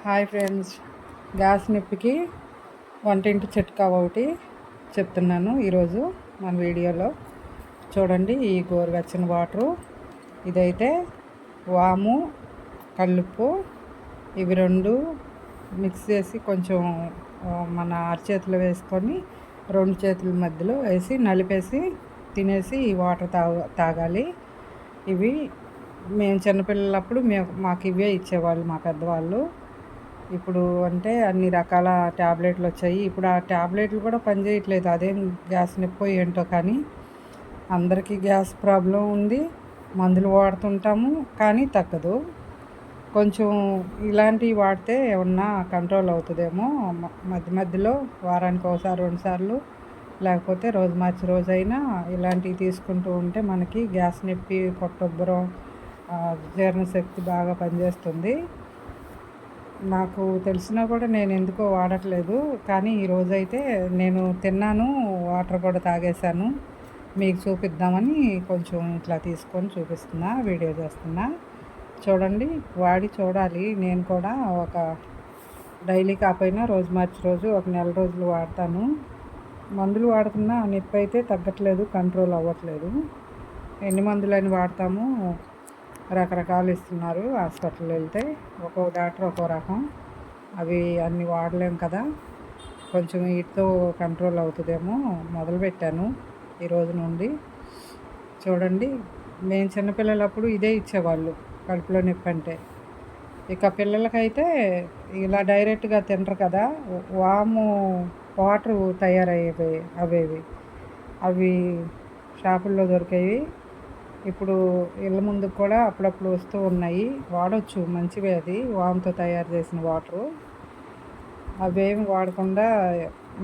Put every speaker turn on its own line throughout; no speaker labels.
Hi friends, gas నొప్పికి వంటింటి చిట్కా ఒకటి చెప్తున్నాను ఈరోజు మన వీడియోలో. చూడండి, ఈ గోరువెచ్చని వాటరు, ఇదైతే వాము, కల్లుప్పు, ఇవి రెండు మిక్స్ చేసి కొంచెం మన అరచేతిలో వేసుకొని రెండు చేతుల మధ్యలో వేసి నలిపేసి తినేసి ఈ వాటర్ తాగాలి. ఇవి మేము చిన్నపిల్లలప్పుడు మాకు ఇవే ఇచ్చేవాళ్ళు మా పెద్దవాళ్ళు. ఇప్పుడు అంటే అన్ని రకాల ట్యాబ్లెట్లు వచ్చాయి. ఇప్పుడు ఆ ట్యాబ్లెట్లు కూడా పనిచేయట్లేదు. అదేం గ్యాస్ నొప్పో ఏంటో కానీ అందరికీ గ్యాస్ ప్రాబ్లం ఉంది. మందులు వాడుతుంటాము కానీ తగ్గదు. కొంచెం ఇలాంటివి వాడితే ఏమన్నా కంట్రోల్ అవుతుందేమో. మధ్య మధ్యలో వారానికి ఒకసారి రెండుసార్లు, లేకపోతే రోజు మార్చి రోజైనా ఇలాంటివి తీసుకుంటూ ఉంటే మనకి గ్యాస్ నొప్పి, పొట్టొబ్బరం, జీర్ణశక్తి బాగా పనిచేస్తుంది. నాకు తెలిసినా కూడా నేను ఎందుకో వాడట్లేదు. కానీ ఈరోజైతే నేను తిన్నాను, వాటర్ కూడా తాగేశాను. మీకు చూపిద్దామని కొంచెం ఇట్లా తీసుకొని చూపిస్తున్నా, వీడియో చేస్తున్నా. చూడండి, వాడి చూడాలి. నేను కూడా ఒక డైలీ కాకపోయినా రోజు మార్చి రోజు ఒక నెల రోజులు వాడతాను. మందులు వాడుతున్నా నొప్పి అయితే తగ్గట్లేదు, కంట్రోల్ అవ్వట్లేదు. ఎన్ని మందులని వాడతాము, రకరకాలు ఇస్తున్నారు హాస్పిటల్ వెళ్తే. ఒక్కో డాక్టర్ ఒక్కో రకం. అవి అన్నీ వాడలేం కదా. కొంచెం వీటితో కంట్రోల్ అవుతుందేమో మొదలుపెట్టాను ఈరోజు నుండి. చూడండి, మేము చిన్నపిల్లలప్పుడు ఇదే ఇచ్చేవాళ్ళు కడుపులో నొప్పి అంటే. ఇక పిల్లలకైతే ఇలా డైరెక్ట్గా తినరు కదా, వాము వాటరు తయారయ్యేవి అవేవి అవి షాపుల్లో దొరికేవి. ఇప్పుడు ఇళ్ళ ముందుకు కూడా అప్పుడప్పుడు వస్తూ ఉన్నాయి, వాడవచ్చు, మంచివే. అది వాముతో తయారు చేసిన వాటరు. అవేమి వాడకుండా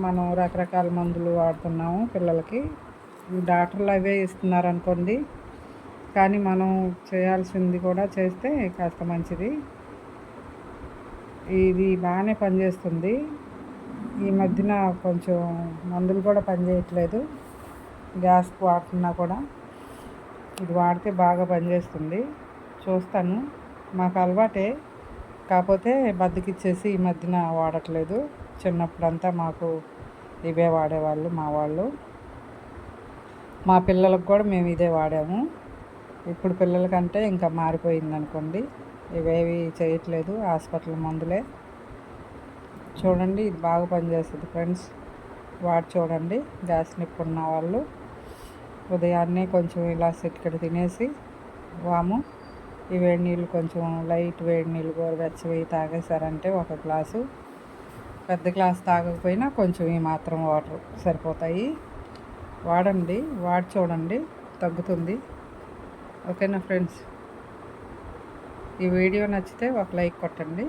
మనం రకరకాల మందులు వాడుతున్నాము పిల్లలకి. డాక్టర్లు అవే ఇస్తున్నారు అనుకోండి, కానీ మనం చేయాల్సింది కూడా చేస్తే కాస్త మంచిది. ఇది బాగానే పనిచేస్తుంది. ఈ మధ్యన కొంచెం మందులు కూడా పనిచేయట్లేదు, గ్యాస్ వాడుతున్నా కూడా. ఇది వాడితే బాగా పనిచేస్తుంది. చూస్తాను, మాకు అలవాటే, కాకపోతే బద్దకిచ్చేసి ఈ మధ్యన వాడట్లేదు. చిన్నప్పుడంతా మాకు ఇవే వాడేవాళ్ళు మా వాళ్ళు. మా పిల్లలకు కూడా మేము ఇదే వాడాము. ఇప్పుడు పిల్లలకంటే ఇంకా మారిపోయింది అనుకోండి, ఇవేవి చేయట్లేదు, హాస్పిటల్ మందులే. చూడండి, ఇది బాగా పనిచేస్తుంది ఫ్రెండ్స్, వాడి చూడండి. గ్యాస్ నొప్పి ఉన్న వాళ్ళు ఉదయాన్నే కొంచెం ఇలా చిటికెడు తినేసి వాము, ఈ వేడి నీళ్ళు, కొంచెం లైట్ వేడి నీళ్ళు గోరువెచ్చవి తాగేశారంటే ఒక గ్లాసు, పెద్ద గ్లాసు తాగకపోయినా కొంచెం ఈ మాత్రం వాటర్ సరిపోతాయి. వాడండి, వాడి చూడండి, తగ్గుతుంది. ఓకేనా ఫ్రెండ్స్? ఈ వీడియో నచ్చితే ఒక లైక్ కొట్టండి.